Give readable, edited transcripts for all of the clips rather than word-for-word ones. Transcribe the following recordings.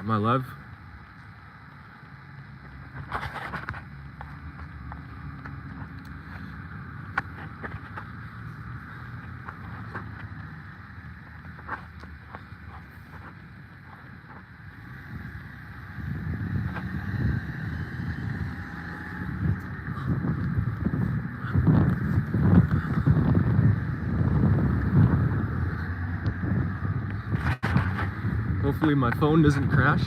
my love. Hopefully my phone doesn't crash.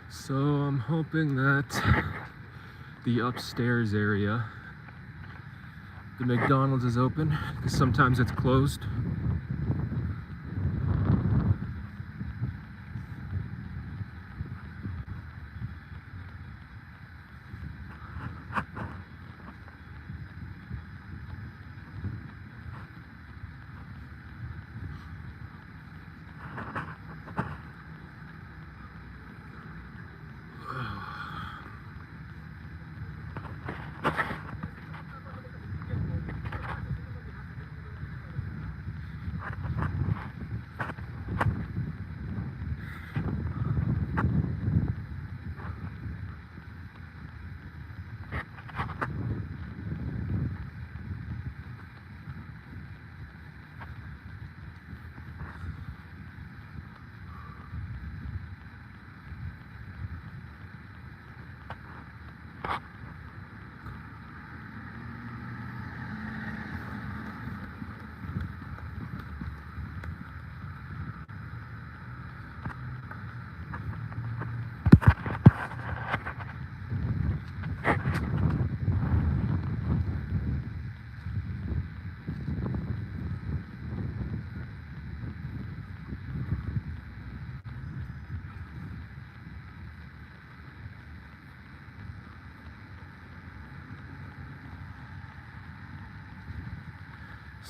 So I'm hoping that the upstairs area, the McDonald's, is open, because sometimes it's closed.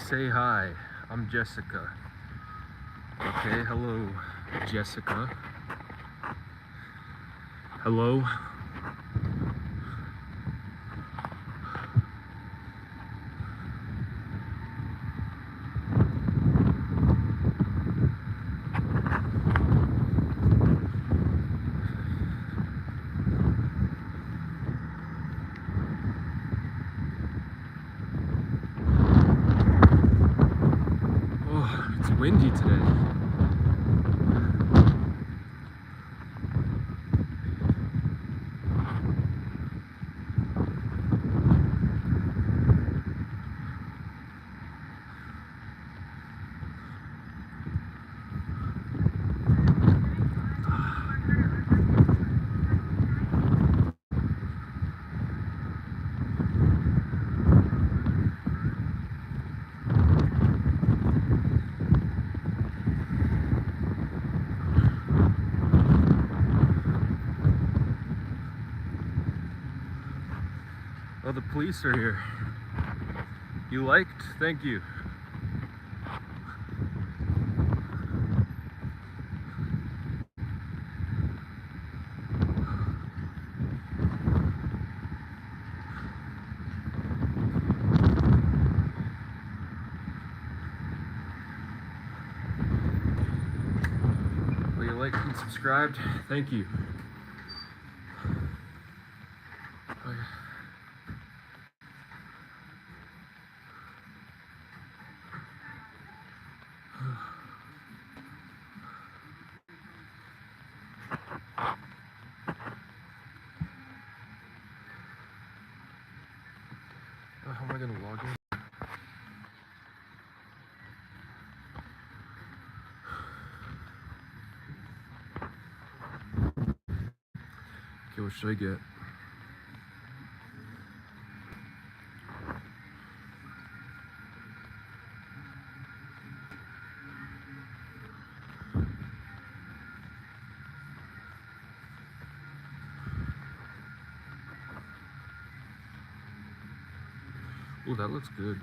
Say hi, I'm Jessica. Okay, hello, Jessica. Hello. Oh, it's windy today. Oh, the police are here. You liked? Thank you. Well, you liked and subscribed? Thank you. Oh, yeah. How am I gonna log in? Okay, what should I get? Oh, that looks good.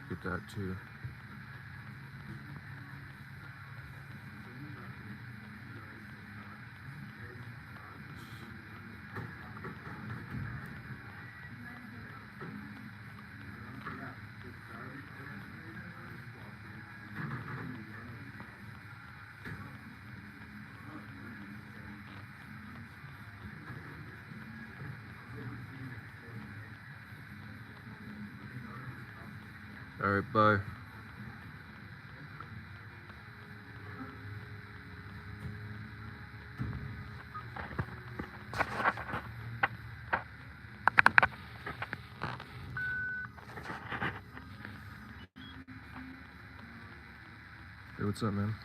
Get that too. All right, bye. Hey, what's up, man?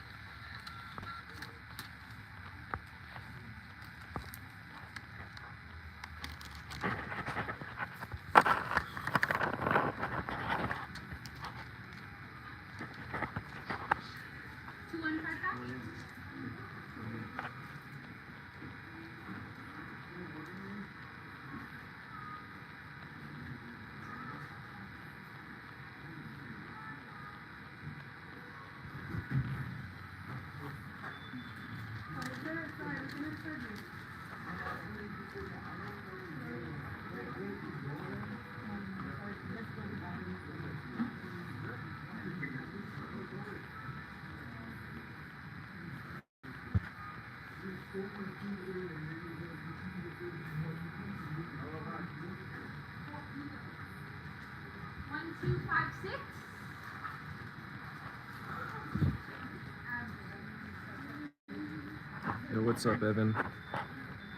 Yo, what's up, Evan?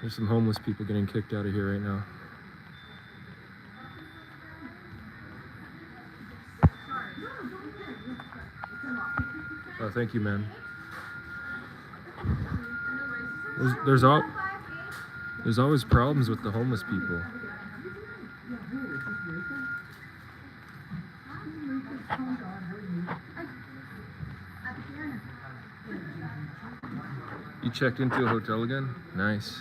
There's some homeless people getting kicked out of here right now. Oh, thank you, man. There's always problems with the homeless people. You checked into a hotel again? Nice.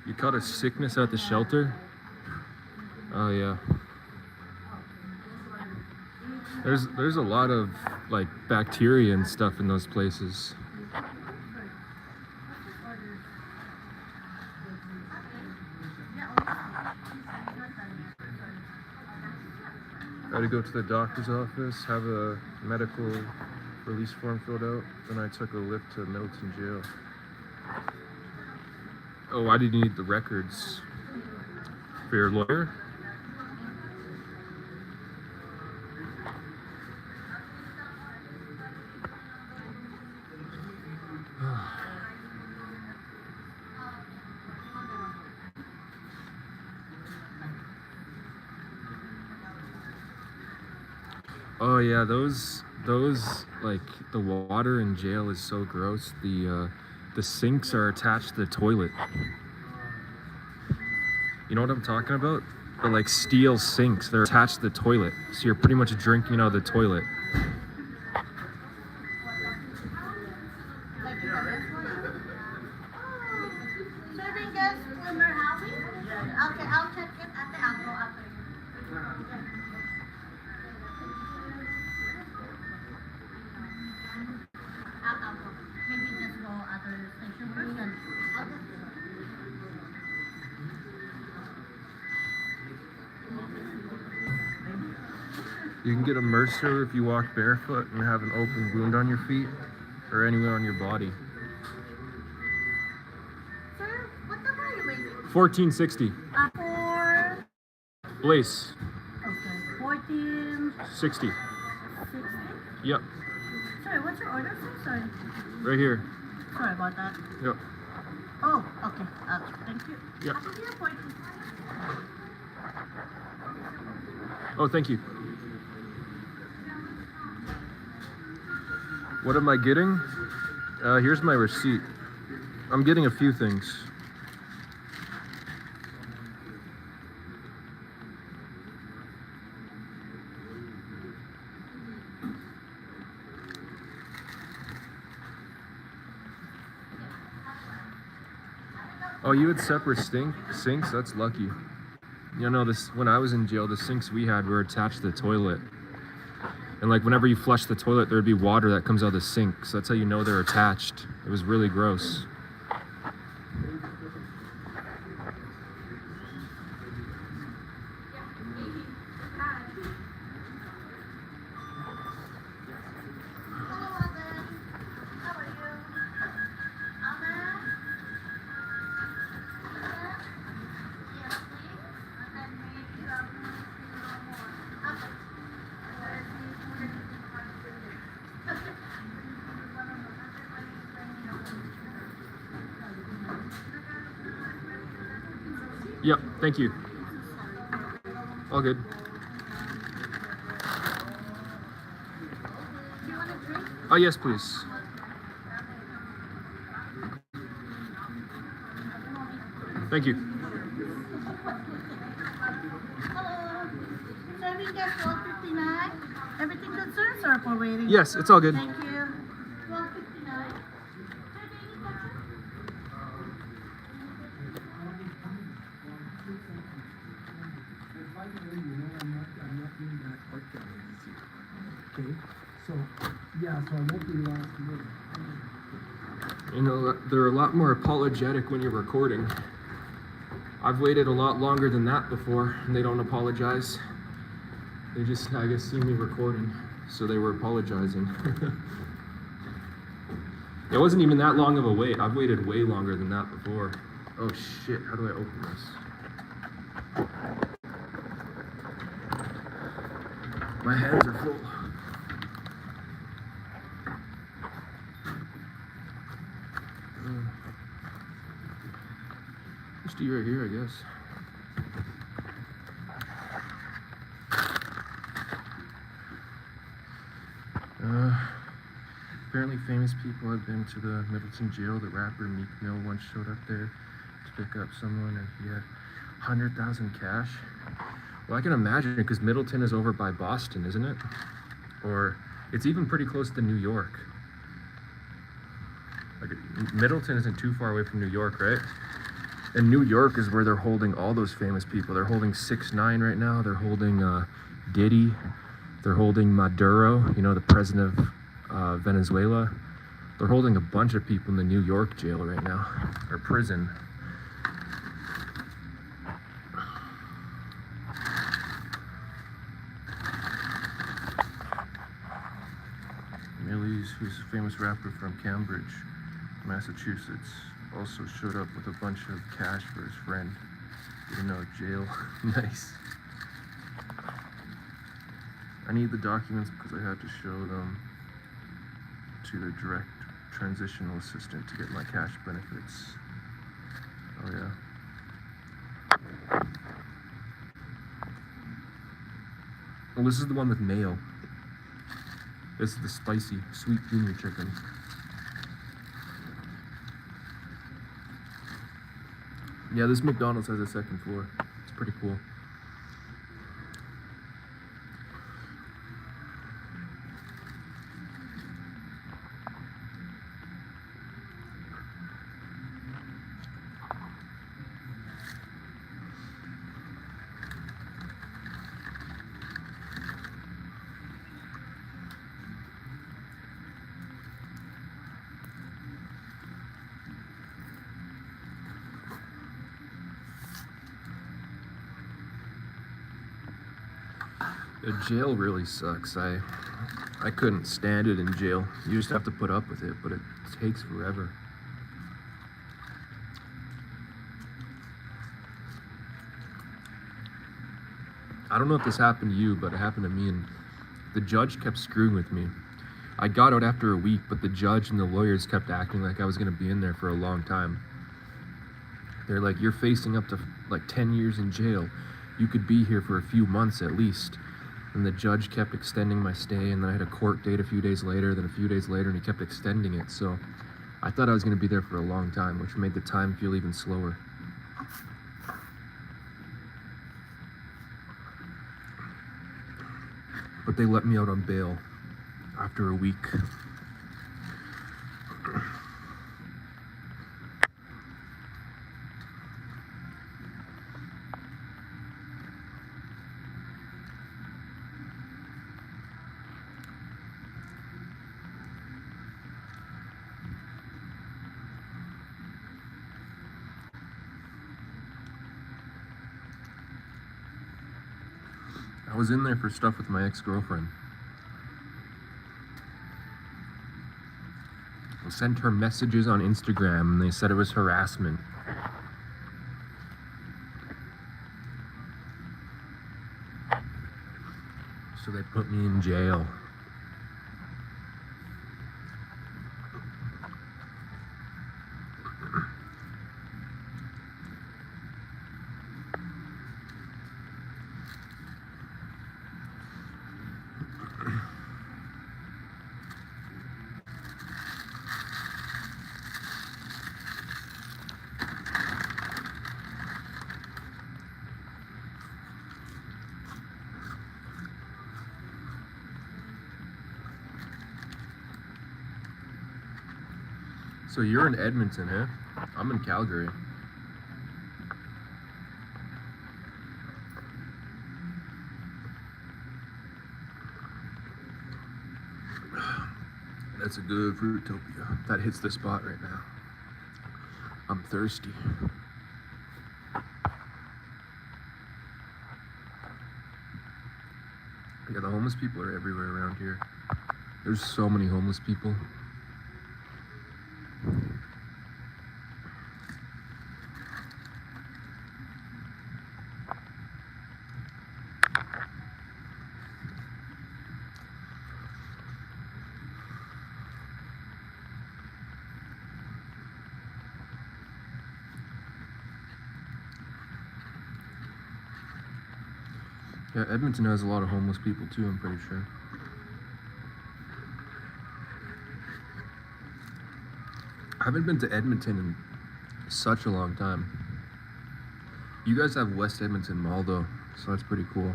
You caught a sickness at the shelter? Oh yeah. There's a lot of like bacteria and stuff in those places. I had to go to the doctor's office, have a medical release form filled out, then I took a lift to Middleton Jail. Oh, why did you need the records? For your lawyer? Oh yeah, those like the water in jail is so gross. The sinks are attached to the toilet. You know what I'm talking about? The like steel sinks, they're attached to the toilet. So you're pretty much drinking out of the toilet. You can get a MRSA if you walk barefoot and have an open wound on your feet or anywhere on your body. 1460. For Blaise. okay, 1460. 60. Yep. Sorry, what's your order, sir? Sorry. Right here. Sorry about that. Yep. Oh, okay. Thank you. Yep. I'll be here for you. Oh, thank you. What am I getting? Here's my receipt. I'm getting a few things. Oh, you had separate sinks? That's lucky. You know, this when I was in jail, the sinks we had were attached to the toilet. And like whenever you flush the toilet, there'd be water that comes out of the sink. So that's how you know they're attached. It was really gross. Yep, thank you. All good. Oh, yes, please. Thank you. Hello. Serving guest 1259. Everything good, sir? Sorry for waiting. Yes, it's all good. Thank you. 1259. Okay, so yeah, so I won't be last minute. You know, they're a lot more apologetic when you're recording. I've waited a lot longer than that before, and they don't apologize. They just, I guess, see me recording, so they were apologizing. It wasn't even that long of a wait. I've waited way longer than that before. Oh shit, how do I open this? My hands are full. Just do right here, I guess. Apparently famous people have been to the Middleton jail. The rapper Meek Mill once showed up there to pick up someone, and he had 100,000 cash. Well, I can imagine, because Middleton is over by Boston, isn't it? Or it's even pretty close to New York. Like, Middleton isn't too far away from New York, right? And New York is where they're holding all those famous people. They're holding 6ix9ine right now. They're holding Diddy. They're holding Maduro, you know, the president of Venezuela. They're holding a bunch of people in the New York jail right now, or prison. Millie's, who's a famous rapper from Cambridge, Massachusetts, also showed up with a bunch of cash for his friend. Getting out of jail. Nice. I need the documents because I had to show them to the direct transitional assistant to get my cash benefits. Oh yeah. Well, this is the one with mayo. This is the spicy sweet junior chicken. Yeah, this McDonald's has a second floor. It's pretty cool. The jail really sucks. I couldn't stand it in jail. You just have to put up with it, but it takes forever. I don't know if this happened to you, but it happened to me, and the judge kept screwing with me. I got out after a week, but the judge and the lawyers kept acting like I was going to be in there for a long time. They're like, you're facing up to like 10 years in jail. You could be here for a few months at least. And the judge kept extending my stay, and then I had a court date a few days later, then a few days later, and he kept extending it. So I thought I was going to be there for a long time, which made the time feel even slower. But they let me out on bail after a week. I was in there for stuff with my ex-girlfriend. I sent her messages on Instagram and they said it was harassment. So they put me in jail. So you're in Edmonton, eh? I'm in Calgary. That's a good Fruitopia. That hits the spot right now. I'm thirsty. Yeah, the homeless people are everywhere around here. There's so many homeless people. Yeah, Edmonton has a lot of homeless people too, I'm pretty sure. I haven't been to Edmonton in such a long time. You guys have West Edmonton Mall though, so that's pretty cool.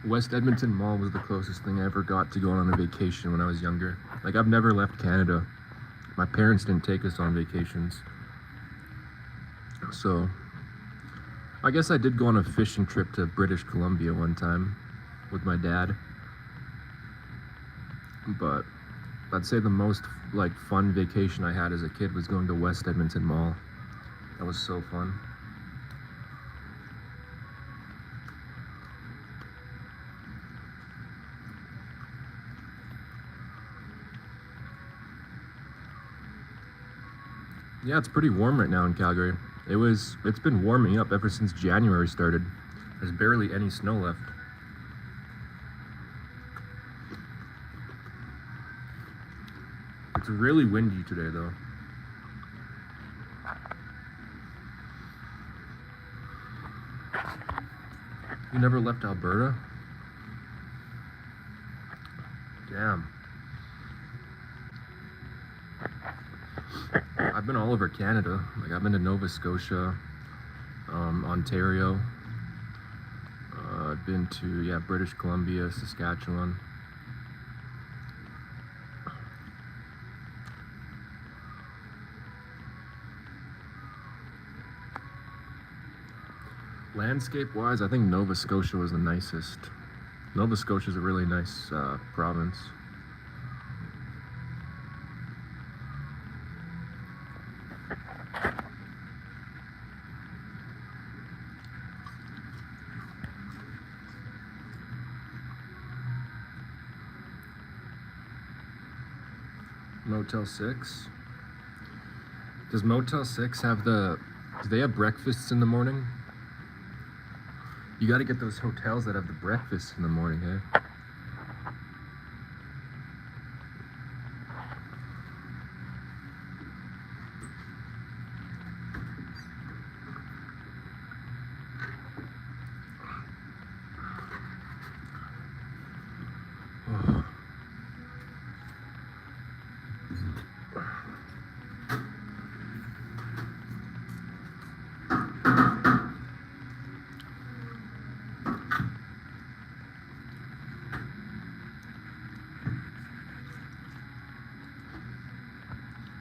West Edmonton Mall was the closest thing I ever got to going on a vacation when I was younger. Like, I've never left Canada. My parents didn't take us on vacations. So, I guess I did go on a fishing trip to British Columbia one time with my dad. But I'd say the most, like, fun vacation I had as a kid was going to West Edmonton Mall. That was so fun. Yeah, it's pretty warm right now in Calgary. It's been warming up ever since January started. There's barely any snow left. It's really windy today though. You never left Alberta? Damn. I've been all over Canada. Like, I've been to Nova Scotia, Ontario. I've been to, British Columbia, Saskatchewan. Landscape-wise, I think Nova Scotia was the nicest. Nova Scotia is a really nice province. Motel 6. Does Motel 6 have do they have breakfasts in the morning? You got to get those hotels that have the breakfast in the morning, eh? Oh.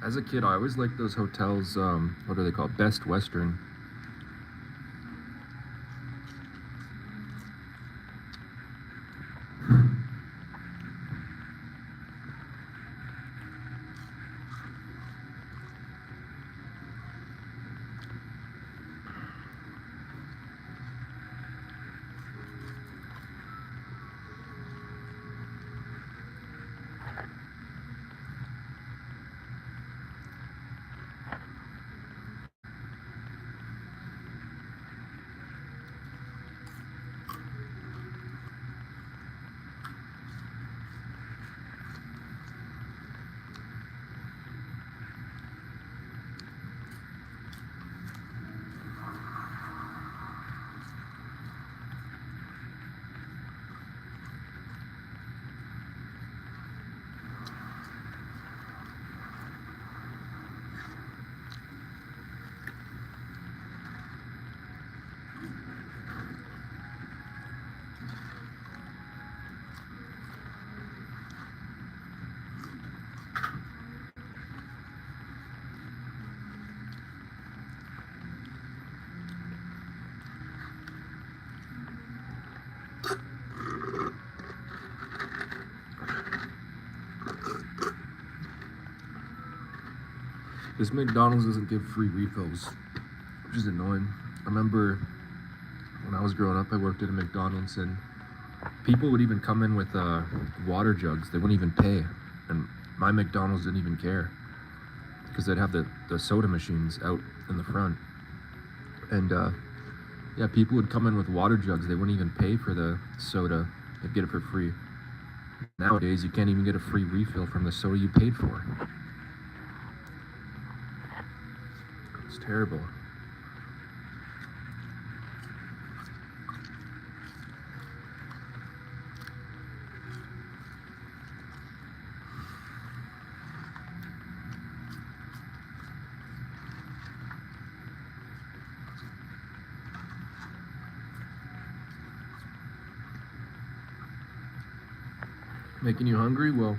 As a kid, I always liked those hotels, what are they called? Best Western. This McDonald's doesn't give free refills, which is annoying. I remember when I was growing up, I worked at a McDonald's, and people would even come in with water jugs. They wouldn't even pay, and my McDonald's didn't even care because they'd have the soda machines out in the front, and yeah, people would come in with water jugs. They wouldn't even pay for the soda. They'd get it for free. Nowadays, you can't even get a free refill from the soda you paid for. It's terrible. Making you hungry? Well,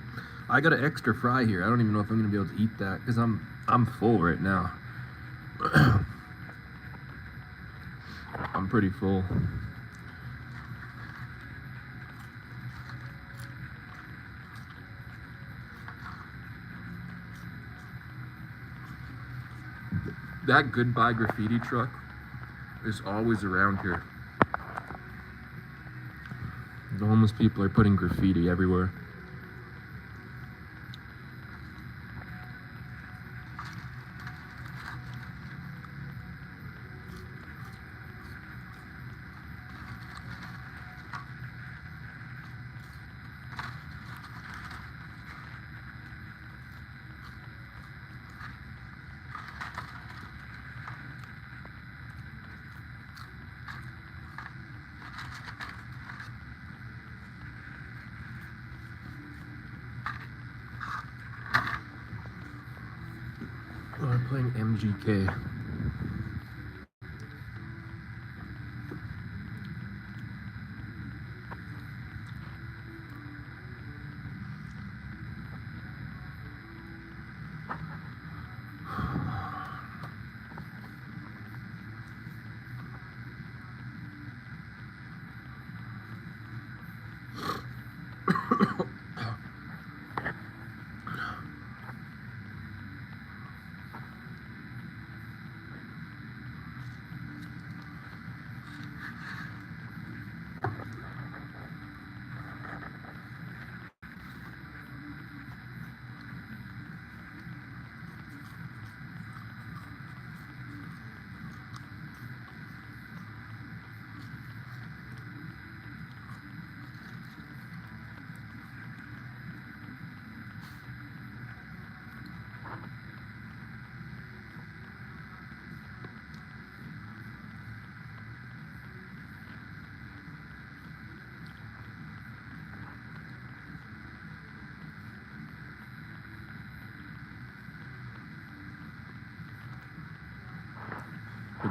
I got an extra fry here. I don't even know if I'm gonna be able to eat that because I'm full right now. I'm pretty full. That Goodbye graffiti truck is always around here. The homeless people are putting graffiti everywhere. Oh, I'm playing MGK.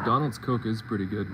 McDonald's Coke is pretty good.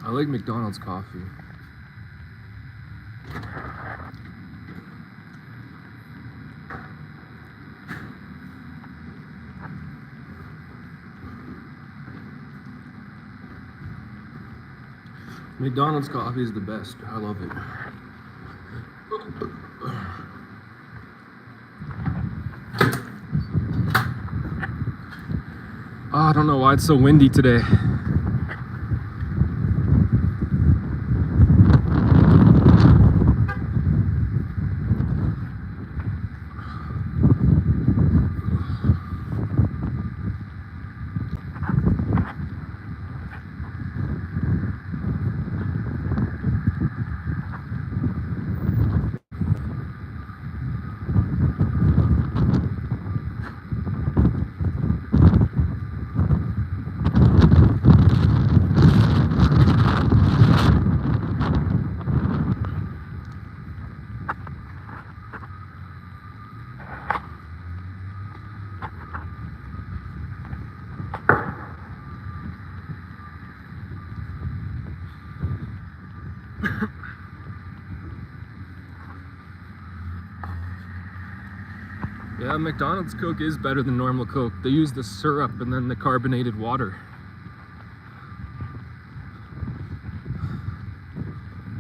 I like McDonald's coffee. McDonald's coffee is the best. I love it. Oh, I don't know why it's so windy today. Yeah, McDonald's Coke is better than normal Coke. They use the syrup and then the carbonated water.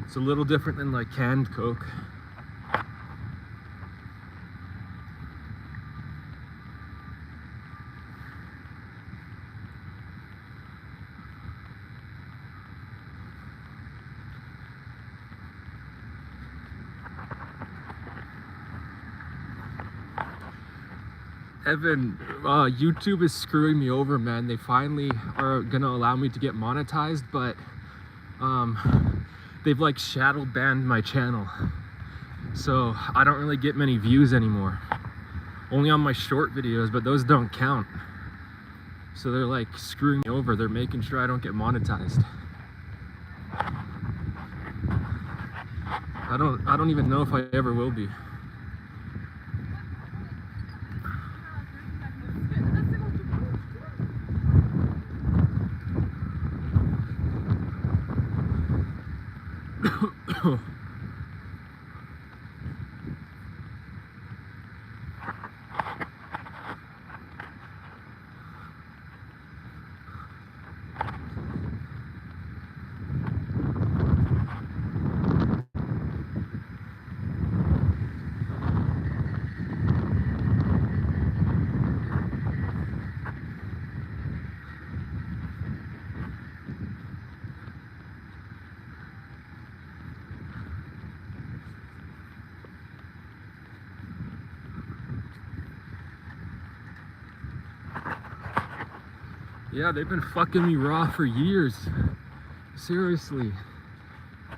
It's a little different than like canned Coke. Evan, YouTube is screwing me over, man. They finally are gonna allow me to get monetized, but they've like shadow banned my channel. So I don't really get many views anymore. Only on my short videos, but those don't count. So they're like screwing me over. They're making sure I don't get monetized. I don't even know if I ever will be. Yeah, they've been fucking me raw for years. Seriously.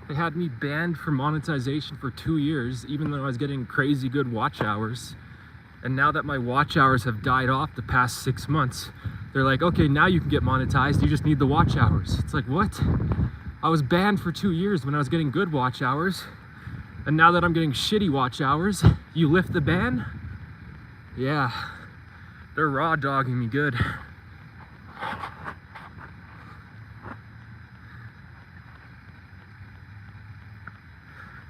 They had me banned from monetization for 2 years, even though I was getting crazy good watch hours. And now that my watch hours have died off the past 6 months, they're like, okay, now you can get monetized, you just need the watch hours. It's like, what? I was banned for 2 years when I was getting good watch hours. And now that I'm getting shitty watch hours, you lift the ban? Yeah. They're raw dogging me good.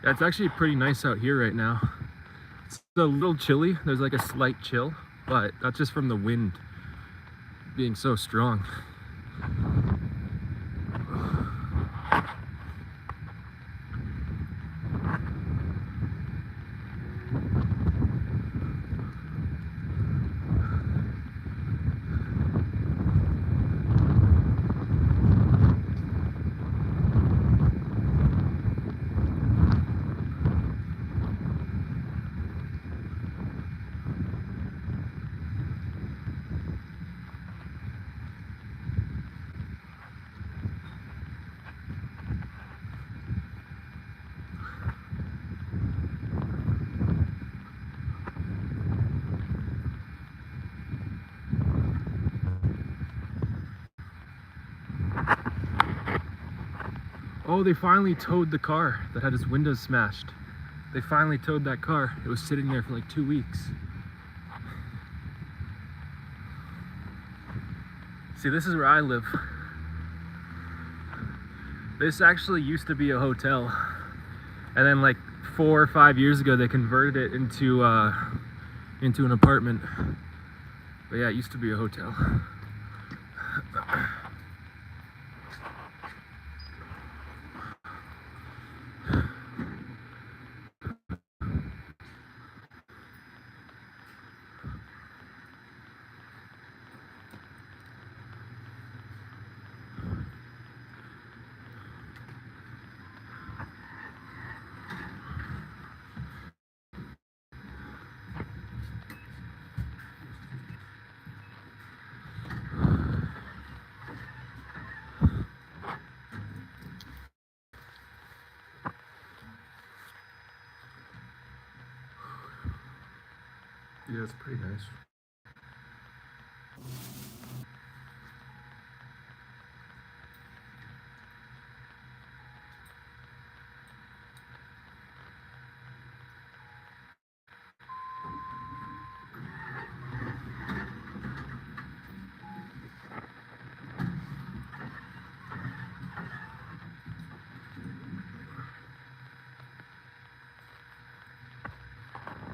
Yeah, it's actually pretty nice out here right now. It's a little chilly. There's like a slight chill, but that's just from the wind being so strong. Oh, they finally towed the car that had its windows smashed. They finally towed that car. It was sitting there for like 2 weeks. See, this is where I live. This actually used to be a hotel. And then like 4 or 5 years ago, they converted it into an apartment. But yeah, it used to be a hotel. Yeah, it's pretty nice.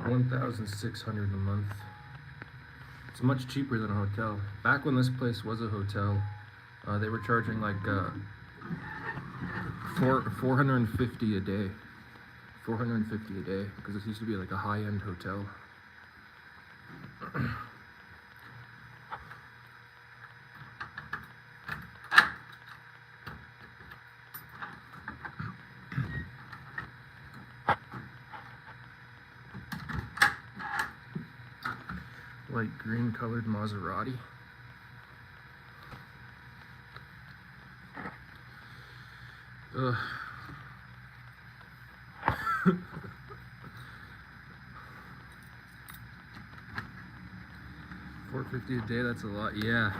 $1,600 a month. It's much cheaper than a hotel. Back when this place was a hotel, they were charging like $450 a day. $450 a day, because this used to be like a high-end hotel. Light green colored Maserati. Ugh. $450 a day, that's a lot. Yeah,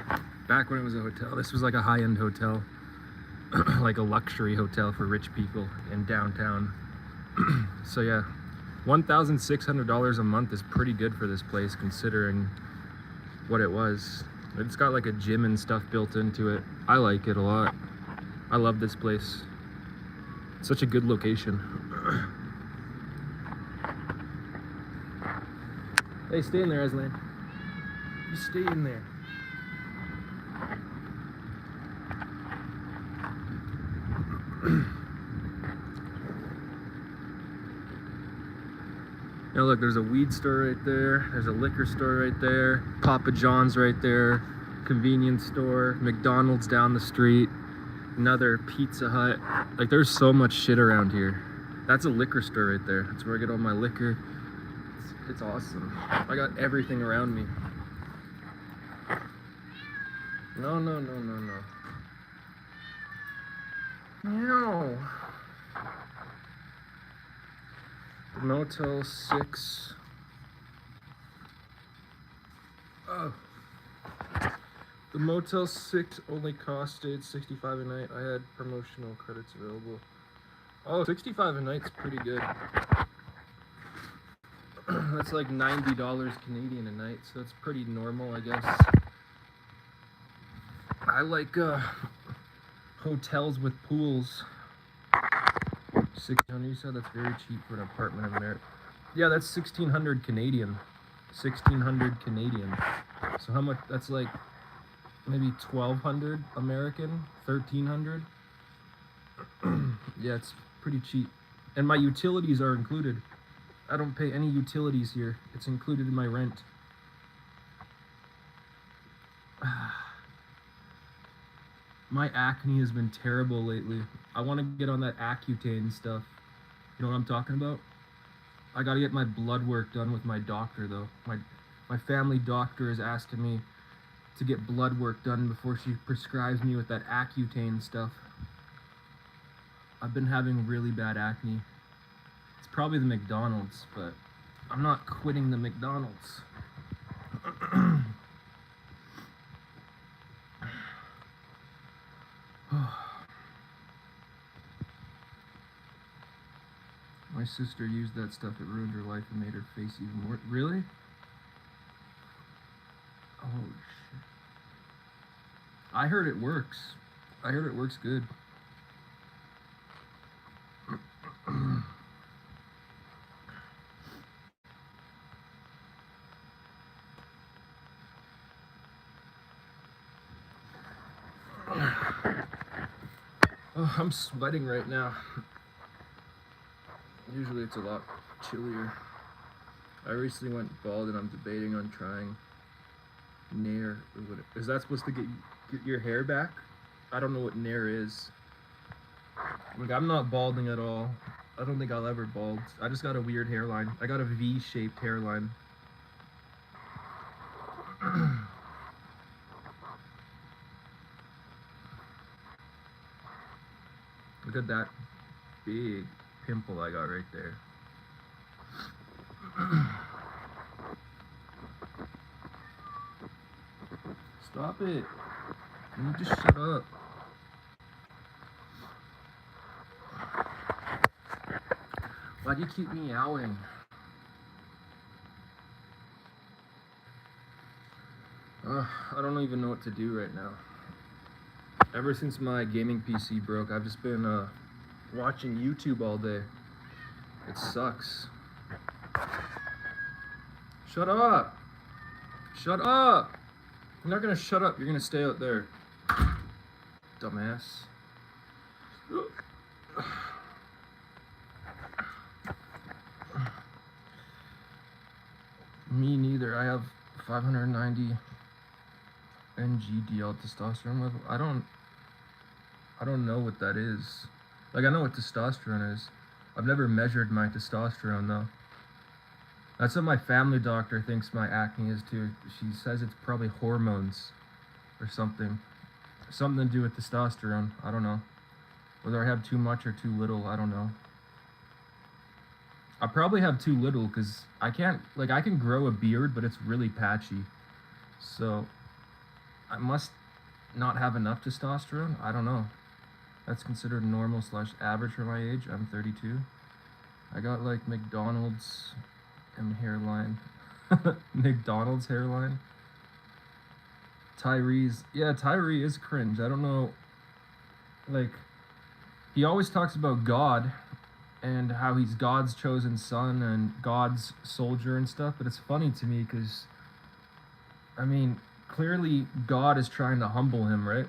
back when it was a hotel, this was like a high-end hotel. Like a luxury hotel for rich people in downtown. So yeah, $1,600 a month is pretty good for this place considering what it was. It's got like a gym and stuff built into it. I like it a lot. I love this place. It's such a good location. Hey, stay in there, Aslan. You stay in there. Now look, there's a weed store right there, there's a liquor store right there, Papa John's right there, convenience store, McDonald's down the street, another Pizza Hut. Like, there's so much shit around here. That's a liquor store right there. That's where I get all my liquor. It's awesome. I got everything around me. No, no, no, no, no. No. Motel 6. Oh. The Motel 6 only costed $65 a night. I had promotional credits available. Oh, $65 a night's pretty good. That's like $90 Canadian a night, so it's pretty normal, I guess. I like hotels with pools. 600, you said that's very cheap for an apartment in America. Yeah, that's 1,600 Canadian. 1,600 Canadian. So how much? That's like maybe 1,200 American, 1,300. Yeah, it's pretty cheap. And my utilities are included. I don't pay any utilities here. It's included in my rent. My acne has been terrible lately. I want to get on that Accutane stuff. You know what I'm talking about? I gotta get my blood work done with my doctor though. My family doctor is asking me to get blood work done before she prescribes me with that Accutane stuff. I've been having really bad acne. It's probably the McDonald's, but I'm not quitting the McDonald's. My sister used that stuff, it ruined her life and made her face even more. Really? Oh shit. I heard it works. I heard it works good. Oh, I'm sweating right now. Usually it's a lot chillier. I recently went bald and I'm debating on trying Nair. Is that supposed to get your hair back? I don't know what Nair is. Like, I'm not balding at all. I don't think I'll ever bald. I just got a weird hairline. I got a V-shaped hairline. Look at that big pimple I got right there. Stop it. You just shut up. Why do you keep meowing? I don't even know what to do right now. Ever since my gaming PC broke, I've just been watching YouTube all day. It sucks. Shut up! Shut up! You're not gonna shut up, you're gonna stay out there. Dumbass. Me neither. I have 590 NGDL testosterone level. I don't know what that is. Like, I know what testosterone is. I've never measured my testosterone though. That's what my family doctor thinks my acne is too. She says it's probably hormones or something. Something to do with testosterone. I don't know. Whether I have too much or too little, I don't know. I probably have too little because I can grow a beard, but it's really patchy. So I must not have enough testosterone. I don't know. That's considered normal / average for my age. I'm 32. I got like McDonald's and hairline. McDonald's hairline. Tyree is cringe. I don't know. Like, he always talks about God and how he's God's chosen son and God's soldier and stuff, but it's funny to me because, I mean, clearly God is trying to humble him, right?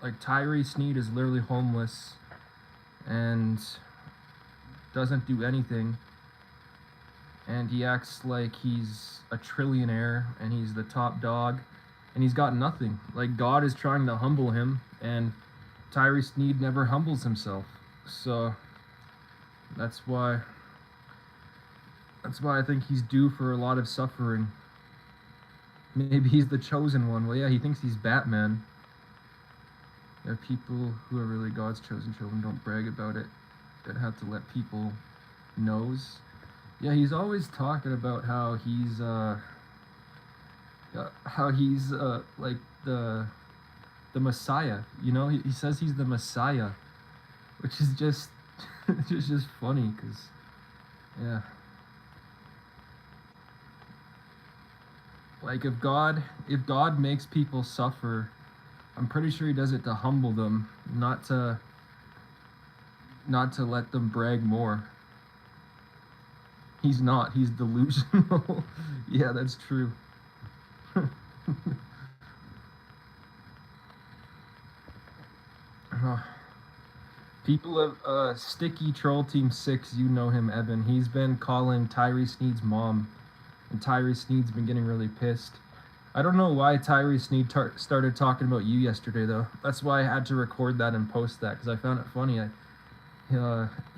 Like, Tyree Sneed is literally homeless and doesn't do anything, and he acts like he's a trillionaire and he's the top dog, and he's got nothing. Like, God is trying to humble him, and Tyree Sneed never humbles himself. So that's why I think he's due for a lot of suffering. Maybe he's the chosen one. Well, yeah, he thinks he's Batman. Yeah, people who are really God's chosen children don't brag about it. They have to let people knows. Yeah, he's always talking about how he's like the Messiah. You know, he says he's the Messiah, which is just it's just funny because, yeah. Like if God makes people suffer, I'm pretty sure he does it to humble them, not to let them brag more. He's delusional. Yeah, that's true. People of Sticky Troll Team 6, you know him, Evan. He's been calling Tyree Sneed's mom, and Tyree Sneed's been getting really pissed. I don't know why Tyree Sneed started talking about you yesterday, though. That's why I had to record that and post that, because I found it funny.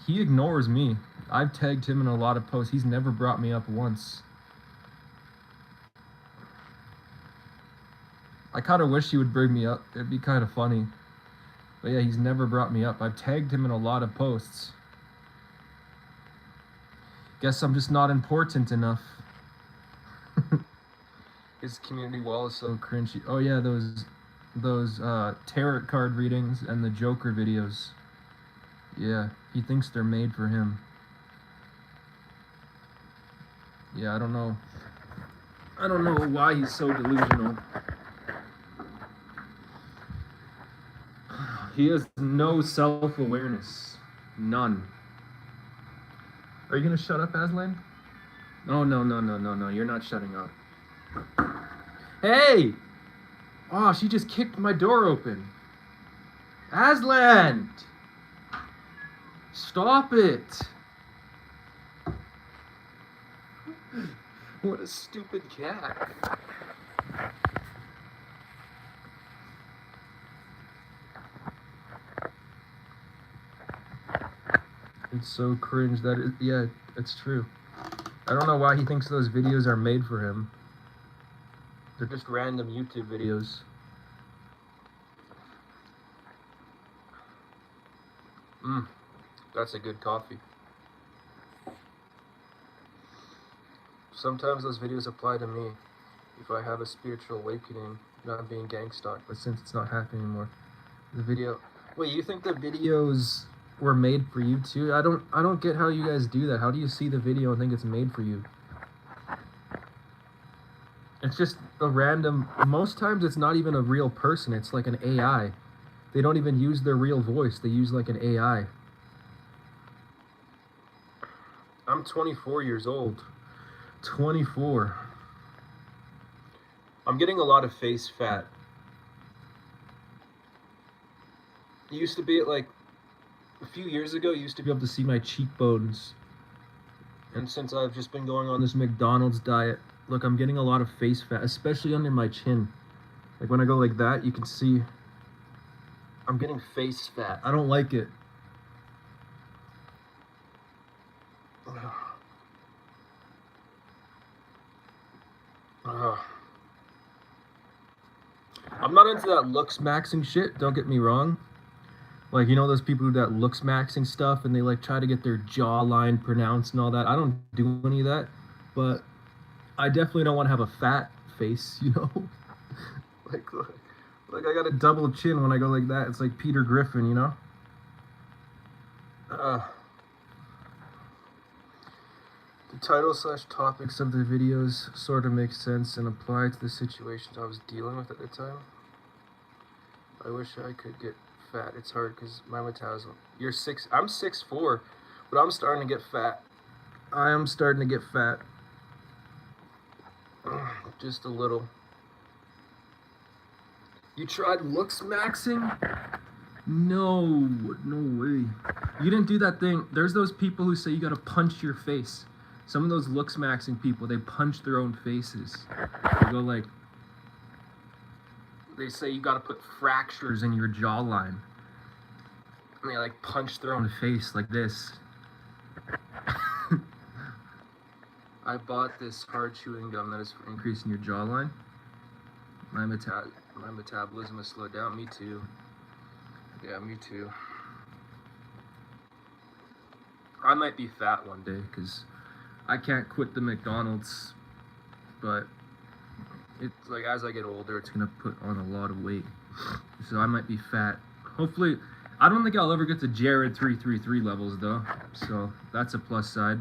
He ignores me. I've tagged him in a lot of posts. He's never brought me up once. I kind of wish he would bring me up. It'd be kind of funny. But yeah, he's never brought me up. I've tagged him in a lot of posts. Guess I'm just not important enough. His community wall is so cringy. Oh yeah, those tarot card readings and the Joker videos. Yeah, he thinks they're made for him. Yeah, I don't know why he's so delusional. He has no self-awareness. None. Are you gonna shut up, Aslan? No, you're not shutting up. Hey! Oh, she just kicked my door open. Aslan! Stop it! What a stupid cat. It's so cringe that it, yeah, it's true. I don't know why he thinks those videos are made for him. They're just random YouTube videos. That's a good coffee. Sometimes those videos apply to me if I have a spiritual awakening, not being gang stalked, but since it's not happening anymore. The video... Wait, you think the videos were made for you too? I don't get how you guys do that. How do you see the video and think it's made for you? It's just a random... Most times it's not even a real person. It's like an AI. They don't even use their real voice. They use like an AI. I'm 24 years old. 24. I'm getting a lot of face fat. It used to be like a few years ago, you used to be able to see my cheekbones. And since I've just been going on this McDonald's diet, look, I'm getting a lot of face fat, especially under my chin. Like when I go like that, you can see I'm getting face fat. I don't like it. I'm not into that looks maxing shit, don't get me wrong. Like, you know those people who do that looks maxing stuff and they like try to get their jawline pronounced and all that? I don't do any of that, but I definitely don't want to have a fat face, you know? like I got a double chin when I go like that. It's like Peter Griffin, you know? The title/topics of the videos sort of make sense and apply to the situations I was dealing with at the time. I wish I could get fat. It's hard because my metabolism. I'm 6'4", but I'm starting to get fat. I am starting to get fat. Just a little. You tried looks maxing? No way. You didn't do that thing. There's those people who say you gotta punch your face. Some of those looks maxing people, they punch their own faces. They go like, they say you gotta put fractures in your jawline. And they like punch their own face like this. I bought this hard chewing gum that is for increasing your jawline. My metabolism has slowed down. Me too. Yeah, me too. I might be fat one day because I can't quit the McDonald's, but it's like as I get older, it's gonna put on a lot of weight. So I might be fat. Hopefully, I don't think I'll ever get to Jared 333 levels though. So that's a plus side.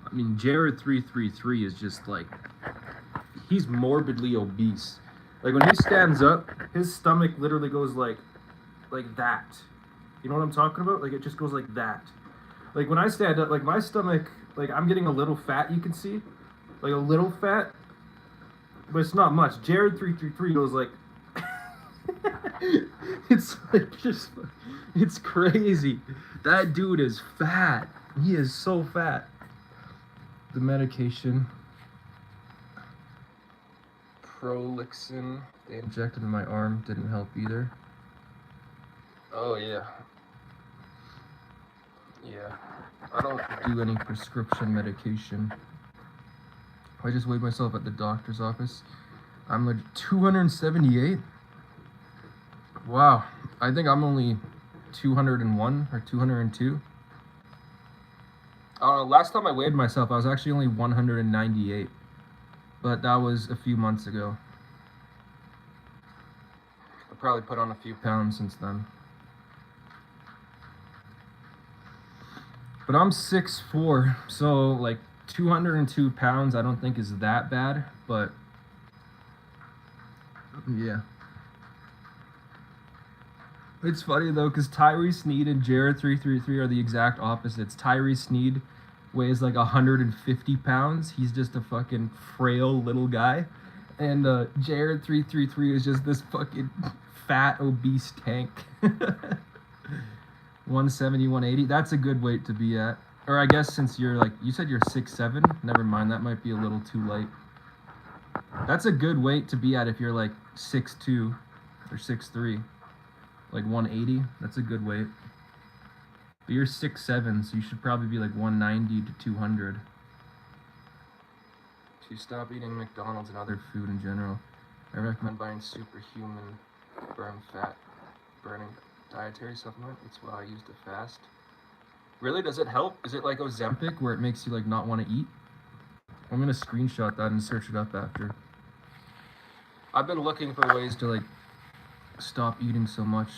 I mean, Jared 333 is just like, he's morbidly obese. Like when he stands up, his stomach literally goes like that. You know what I'm talking about? Like it just goes like that. Like when I stand up, like my stomach, like I'm getting a little fat, you can see. Like a little fat. But it's not much. Jared 333 goes like it's like just it's crazy. That dude is fat. He is so fat. The medication. Prolixin. They injected in my arm. Didn't help either. Oh, yeah. Yeah. I don't do any prescription medication. I just weighed myself at the doctor's office. I'm like 278. Wow. I think I'm only 201 or 202. I don't know. Last time I weighed myself, I was actually only 198. But that was a few months ago. I probably put on a few pounds since then. But I'm 6'4", so like 202 pounds I don't think is that bad, but yeah. It's funny though, because Tyree Sneed and Jared 333 are the exact opposites. Tyree Sneed weighs like 150 pounds. He's just a fucking frail little guy. And Jared 333 is just this fucking fat, obese tank. 170, 180. That's a good weight to be at. Or I guess since you're like, you said you're 6'7". Never mind, that might be a little too light. That's a good weight to be at if you're like 6'2" or 6'3". Like 180, that's a good weight. But you're 6'7", so you should probably be like 190 to 200. So you stop eating McDonald's and other food in general. I recommend buying Superhuman burning dietary supplement. It's what I use to fast. Really, does it help? Is it like Ozempic where it makes you like not want to eat? I'm gonna screenshot that and search it up after. I've been looking for ways to like stop eating so much,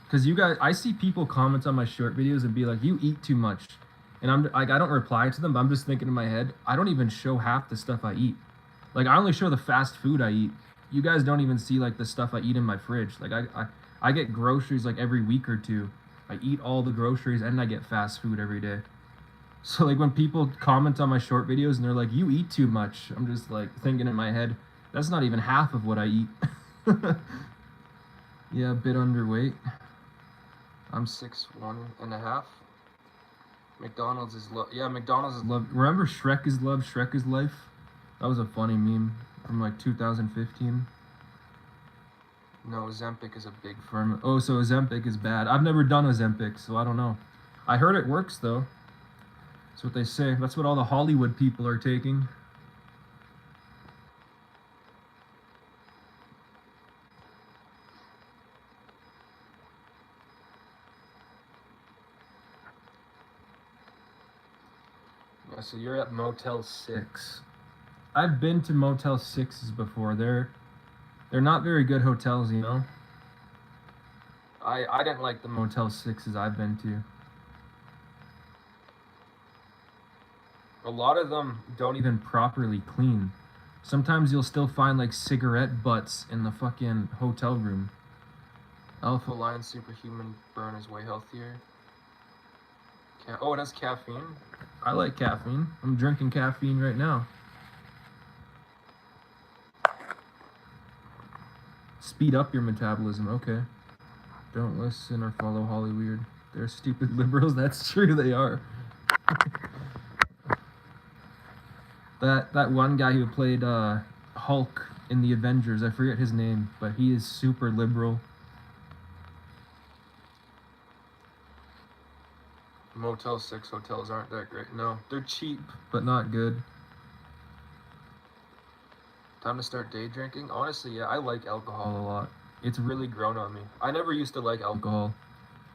because you guys, I see people comment on my short videos and be like, you eat too much, and I'm like, I don't reply to them, but I'm just thinking in my head, I don't even show half the stuff I eat. Like I only show the fast food I eat. You guys don't even see like the stuff I eat in my fridge. Like I get groceries like every week or two. I eat all the groceries and I get fast food every day. So like when people comment on my short videos and they're like, you eat too much, I'm just like thinking in my head, that's not even half of what I eat. Yeah, a bit underweight. I'm 6'1.5". McDonald's is love. Yeah, McDonald's is love. Remember Shrek is love, Shrek is life? That was a funny meme from like 2015. No, Ozempic is a big firm. Oh, so Ozempic is bad. I've never done Ozempic, so I don't know. I heard it works though. That's what they say. That's what all the Hollywood people are taking. Yeah, so you're at Motel 6. I've been to Motel 6s before. They're not very good hotels, you know. I didn't like the Motel 6s I've been to. A lot of them don't even properly clean. Sometimes you'll still find like cigarette butts in the fucking hotel room. Alpha Lion Superhuman Burn is way healthier. Oh, it has caffeine? I like caffeine. I'm drinking caffeine right now. Speed up your metabolism, okay. Don't listen or follow Hollyweird. They're stupid liberals. That's true, they are. That one guy who played Hulk in the Avengers, I forget his name, but he is super liberal. Motel 6 hotels aren't that great. No, they're cheap, but not good. Time to start day drinking? Honestly, yeah, I like alcohol a lot. It's really grown on me. I never used to like alcohol.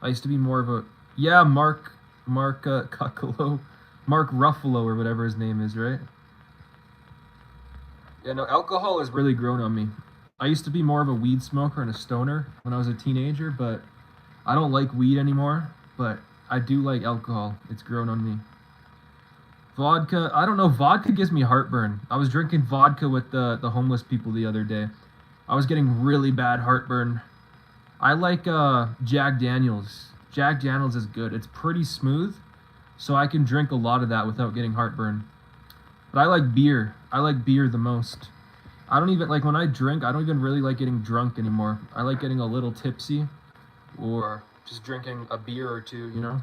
I used to be more of a... Yeah, Mark Cuccolo. Mark Ruffalo or whatever his name is, right? Yeah, no, alcohol has really grown on me. I used to be more of a weed smoker and a stoner when I was a teenager, but I don't like weed anymore, but I do like alcohol. It's grown on me. Vodka, I don't know. Vodka gives me heartburn. I was drinking vodka with the homeless people the other day. I was getting really bad heartburn. I like Jack Daniels. Jack Daniels is good. It's pretty smooth, so I can drink a lot of that without getting heartburn. But I like beer. I like beer the most. I don't even like when I drink, I don't even really like getting drunk anymore. I like getting a little tipsy or just drinking a beer or two, you know?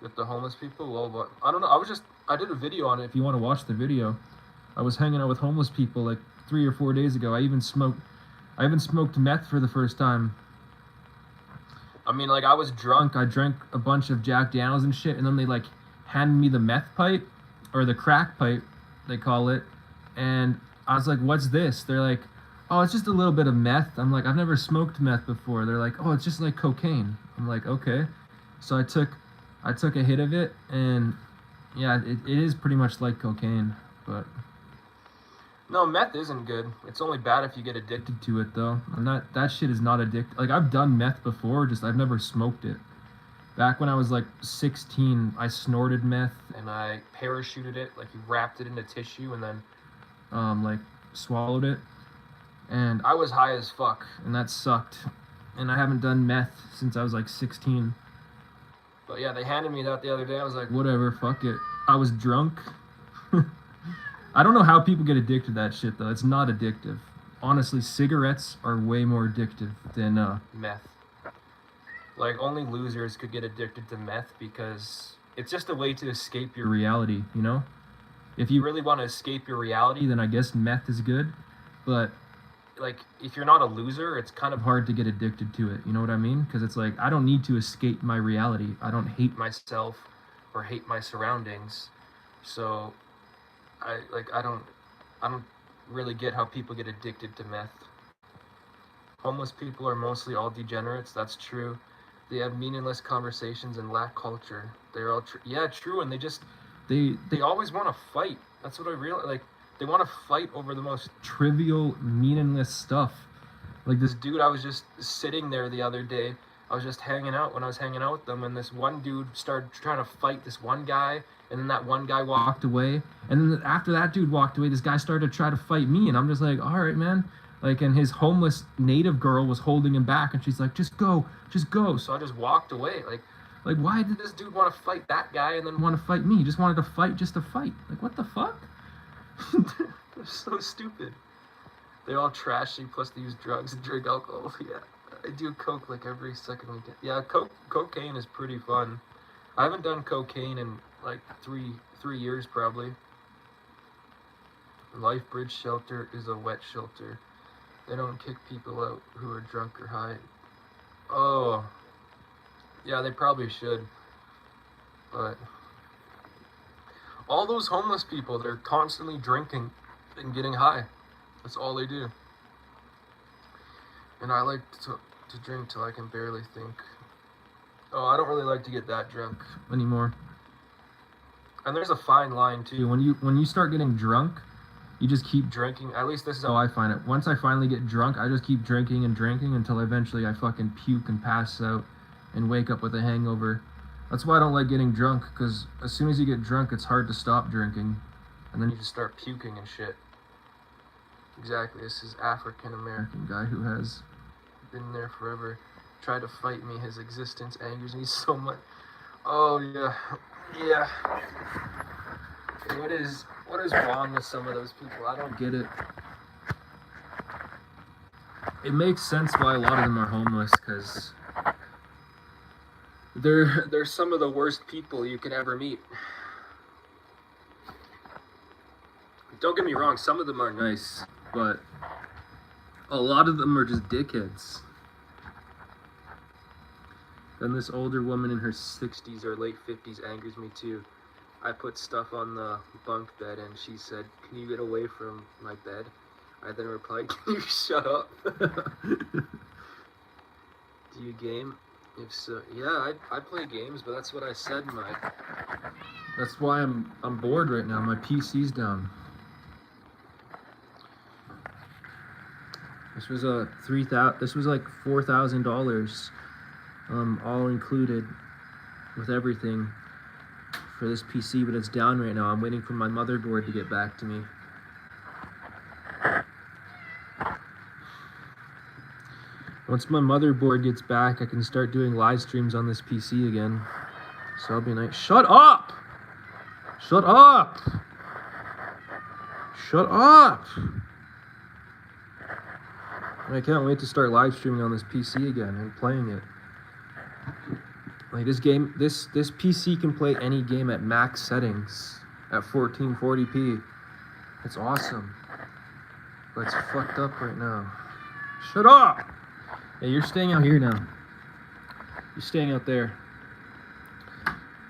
With the homeless people. Well, what? I don't know. I did a video on it if you want to watch the video. I was hanging out with homeless people like 3 or 4 days ago. I even smoked meth for the first time. I mean, like, I was drunk. I drank a bunch of Jack Daniels and shit, and then they like handed me the meth pipe or the crack pipe, they call it. And I was like, "What's this?" They're like, "Oh, it's just a little bit of meth." I'm like, "I've never smoked meth before." They're like, "Oh, it's just like cocaine." I'm like, "Okay." So I took a hit of it, and yeah, it is pretty much like cocaine, but no, meth isn't good. It's only bad if you get addicted to it, though. That shit is not addictive. Like, I've done meth before, just I've never smoked it. Back when I was like 16, I snorted meth and I parachuted it, like you wrapped it into tissue and then like swallowed it. And I was high as fuck, and that sucked. And I haven't done meth since I was like 16. But yeah, they handed me that the other day. I was like, whatever, fuck it. I was drunk. I don't know how people get addicted to that shit, though. It's not addictive. Honestly, cigarettes are way more addictive than meth. Like, only losers could get addicted to meth because it's just a way to escape your reality, you know? If you really want to escape your reality, then I guess meth is good. But like, if you're not a loser, it's kind of hard to get addicted to it, you know what I mean? Because it's like, I don't need to escape my reality. I don't hate myself or hate my surroundings. So I don't really get how people get addicted to meth. Homeless people are mostly all degenerates. That's true. They have meaningless conversations and lack culture. They're all yeah, true. And they always want to fight. That's what I realize. Like, they want to fight over the most trivial, meaningless stuff. Like this dude, I was just sitting there the other day. I was just hanging out when I was hanging out with them, and this one dude started trying to fight this one guy, and then that one guy walked away. And then after that dude walked away, this guy started to try to fight me, and I'm just like, all right, man. Like, and his homeless native girl was holding him back, and she's like, just go. So I just walked away. Like, why did this dude want to fight that guy and then want to fight me? He just wanted to fight just to fight. Like, what the fuck? They're so stupid. They're all trashy, plus they use drugs and drink alcohol. Yeah, I do coke like every second weekend. Yeah, cocaine is pretty fun. I haven't done cocaine in like three years probably. Lifebridge shelter is a wet shelter. They don't kick people out who are drunk or high. Oh, yeah, they probably should. But all those homeless people, they're constantly drinking and getting high. That's all they do. And I like to drink till I can barely think. Oh, I don't really like to get that drunk anymore. And there's a fine line too. When you start getting drunk, you just keep drinking. At least this is how I find it. Once I finally get drunk, I just keep drinking and drinking until eventually I fucking puke and pass out and wake up with a hangover. That's why I don't like getting drunk, because as soon as you get drunk, it's hard to stop drinking. And then you just start puking and shit. Exactly, this is African-American guy who has been there forever. Tried to fight me, his existence angers me so much. Oh, yeah. What is wrong with some of those people? I don't get it. It makes sense why a lot of them are homeless, because they're some of the worst people you could ever meet. Don't get me wrong, some of them are nice, but a lot of them are just dickheads. Then this older woman in her 60s or late 50s angers me too. I put stuff on the bunk bed and she said, "Can you get away from my bed?" I then replied, "Can you shut up?" Do you game? If so, yeah, I play games, but that's what I said. That's why I'm bored right now. My PC's down. This was This was like $4,000, all included with everything, for this PC, but it's down right now. I'm waiting for my motherboard to get back to me. Once my motherboard gets back, I can start doing live streams on this PC again. So that'll be nice. Shut up! Shut up! Shut up! I can't wait to start live streaming on this PC again and playing it. Like this game, this PC can play any game at max settings at 1440p. It's awesome. But it's fucked up right now. Shut up! Yeah, you're staying out here now. You're staying out there.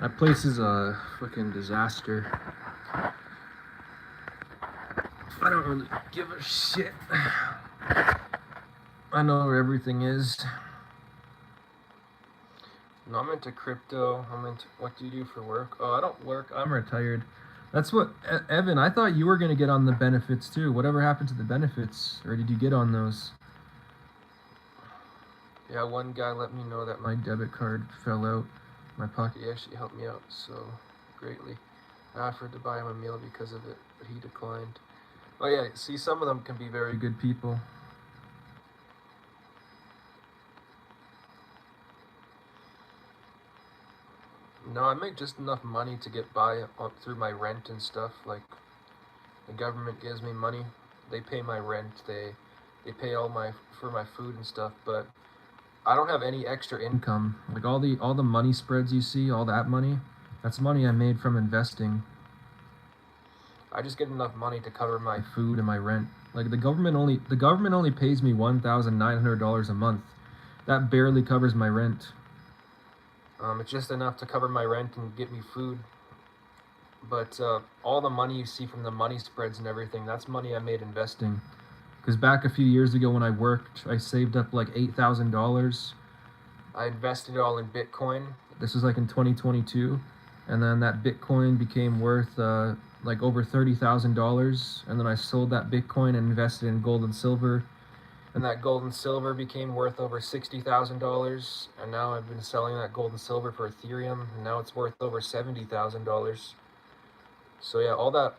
That place is a fucking disaster. I don't really give a shit. I know where everything is. No, I'm into crypto. I'm into, what do you do for work? Oh, I don't work. I'm retired. That's what, Evan, I thought you were going to get on the benefits too. Whatever happened to the benefits? Or did you get on those? Yeah, one guy let me know that my debit card fell out my pocket. He actually helped me out so greatly. I offered to buy him a meal because of it, but he declined. Oh yeah, see, some of them can be very good people. No, I make just enough money to get by through my rent and stuff. Like, the government gives me money. They pay my rent. They pay all for my food and stuff, but I don't have any extra income. Like all the money spreads you see, all that money, that's money I made from investing. I just get enough money to cover my food and my rent. Like the government only pays me $1,900 a month. That barely covers my rent. It's just enough to cover my rent and get me food. But all the money you see from the money spreads and everything, that's money I made investing. Because back a few years ago when I worked, I saved up like $8,000. I invested it all in Bitcoin. This was like in 2022. And then that Bitcoin became worth like over $30,000. And then I sold that Bitcoin and invested in gold and silver. And that gold and silver became worth over $60,000. And now I've been selling that gold and silver for Ethereum. And now it's worth over $70,000. So yeah, all that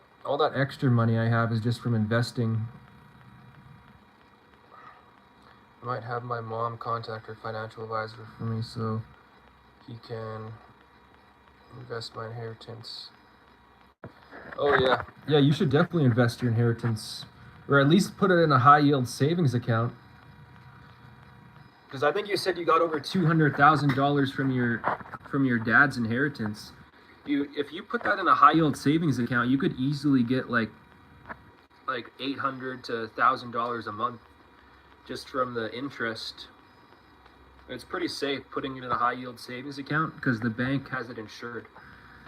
extra money I have is just from investing. I might have my mom contact her financial advisor for me so he can invest my inheritance. Oh yeah. Yeah, you should definitely invest your inheritance. Or at least put it in a high yield savings account. Because I think you said you got over $200,000 from your dad's inheritance. If you put that in a high yield savings account, you could easily get like $800 to $1,000 a month just from the interest. It's pretty safe putting it in a high yield savings account because the bank has it insured,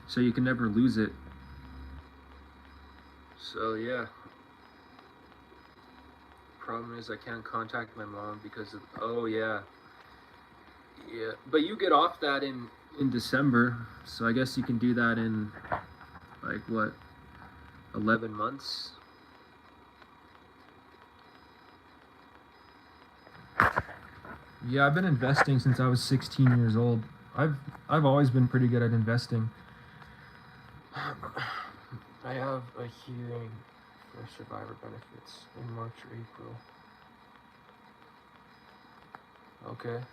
so you can never lose it. So yeah. Problem is I can't contact my mom because of, oh yeah. Yeah, but you get off that in December, so I guess you can do that in like what, 11 months? Yeah, I've been investing since I was 16 years old. I've always been pretty good at investing. I have a hearing for survivor benefits in March or April. Okay.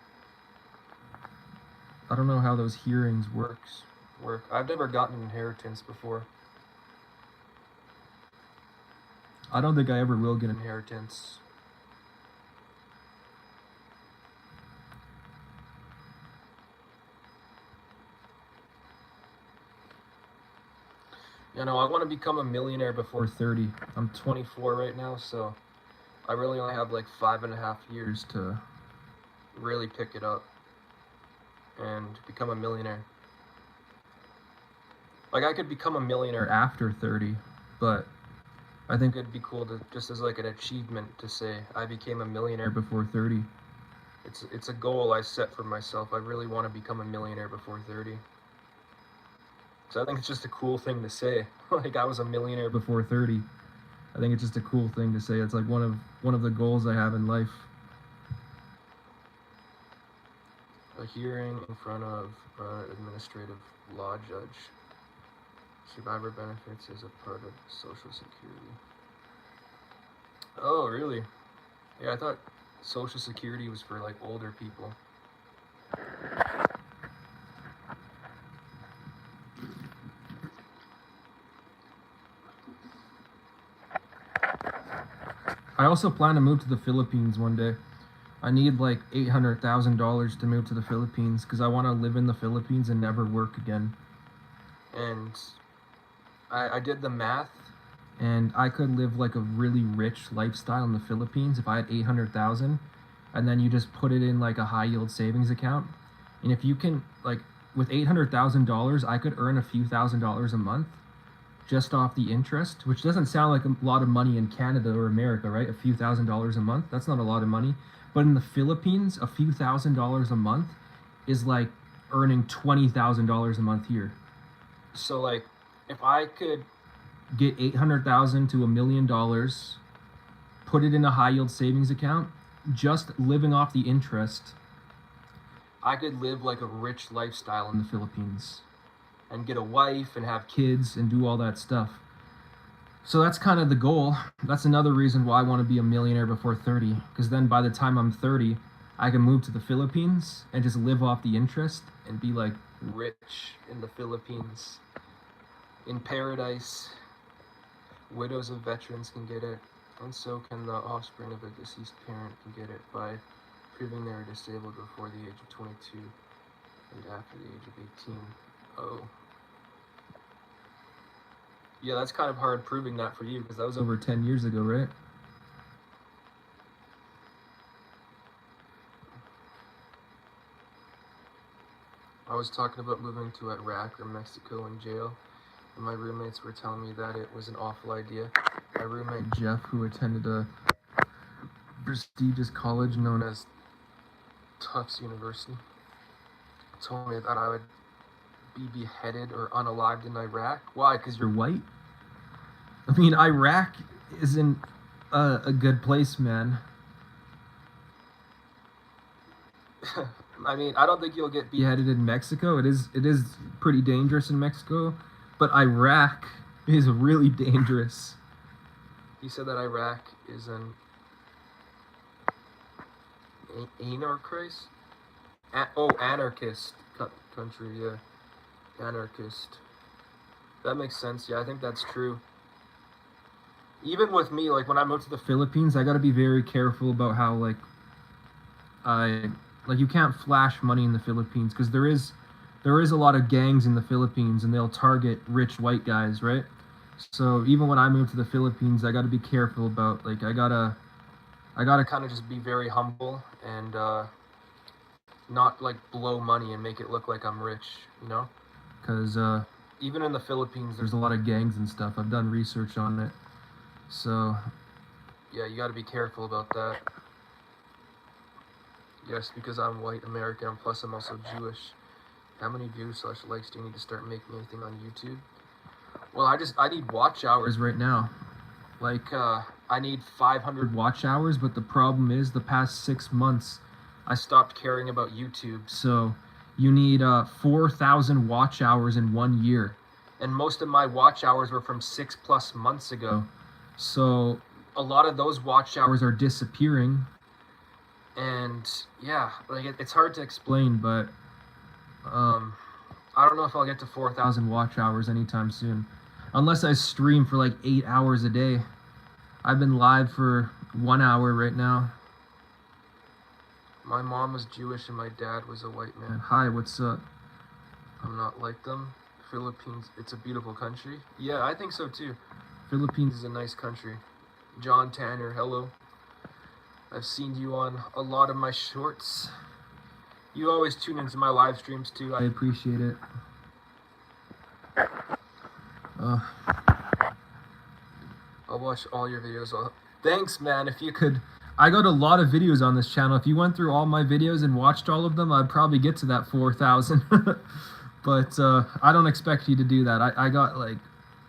I don't know how those hearings work. I've never gotten an inheritance before. I don't think I ever will get an inheritance. You know, I want to become a millionaire before 30. I'm 24 right now, so I really only have like 5.5 years to really pick it up and become a millionaire. Like, I could become a millionaire after 30, but I think it'd be cool to, just as like an achievement, to say I became a millionaire before 30. It's a goal I set for myself. I really want to become a millionaire before 30. So I think it's just a cool thing to say. Like, I was a millionaire before 30. I think it's just a cool thing to say. It's like one of the goals I have in life. A hearing in front of an administrative law judge. Survivor benefits is a part of Social Security. Oh, really? Yeah, I thought Social Security was for like older people. I also plan to move to the Philippines one day. I need like $800,000 to move to the Philippines because I want to live in the Philippines and never work again. And I did the math, and I could live like a really rich lifestyle in the Philippines if I had 800,000, and then you just put it in like a high yield savings account. And if you can, like, with $800,000, I could earn a few $1,000s a month just off the interest, which doesn't sound like a lot of money in Canada or America, right? A few $1,000s a month, that's not a lot of money. But in the Philippines, a few $1,000s a month is like earning $20,000 a month here. So like, if I could get 800,000 to $1 million, put it in a high yield savings account, just living off the interest, I could live like a rich lifestyle in the Philippines and get a wife and have kids and do all that stuff. So that's kind of the goal. That's another reason why I want to be a millionaire before 30, because then by the time I'm 30, I can move to the Philippines and just live off the interest and be like rich in the Philippines, in paradise. Widows of veterans can get it, and so can the offspring of a deceased parent can get it by proving they are disabled before the age of 22 and after the age of 18. Oh. Yeah, that's kind of hard proving that for you because that was over 10 years ago, right? I was talking about moving to Iraq or Mexico in jail, and my roommates were telling me that it was an awful idea. My roommate Jeff, who attended a prestigious college known as Tufts University, told me that I would be beheaded or unalived in Iraq. Why? Because you're white? I mean, Iraq isn't a good place, man. I mean, I don't think you'll get beheaded in Mexico. It is pretty dangerous in Mexico, but Iraq is really dangerous. He said that Iraq is an anarchist? Anarchist country, yeah. Anarchist. That makes sense, yeah, I think that's true. Even with me, like, when I moved to the Philippines, I gotta be very careful about how, like, you can't flash money in the Philippines, because there is a lot of gangs in the Philippines, and they'll target rich white guys, right? So even when I moved to the Philippines, I gotta be careful about, like, I gotta kind of just be very humble and not like blow money and make it look like I'm rich, you know? Because even in the Philippines, there's a lot of gangs and stuff. I've done research on it. So, yeah, you got to be careful about that. Yes, because I'm white American, and plus I'm also Jewish. How many views / likes do you need to start making anything on YouTube? Well, I need watch hours right now. Like, I need 500 watch hours, but the problem is the past 6 months, I stopped caring about YouTube. So you need 4,000 watch hours in 1 year. And most of my watch hours were from 6+ months ago. So a lot of those watch hours are disappearing. And yeah, like it's hard to explain, but I don't know if I'll get to 4,000 watch hours anytime soon. Unless I stream for like 8 hours a day. I've been live for 1 hour right now. My mom was Jewish and my dad was a white man. Hi, what's up? I'm not like them. Philippines, it's a beautiful country. Yeah, I think so too. Philippines is a nice country. John Tanner, hello. I've seen you on a lot of my shorts. You always tune into my live streams too. I appreciate it. I'll watch all your videos. Thanks, man. If you could, I got a lot of videos on this channel. If you went through all my videos and watched all of them, I'd probably get to that 4,000. But I don't expect you to do that. I got like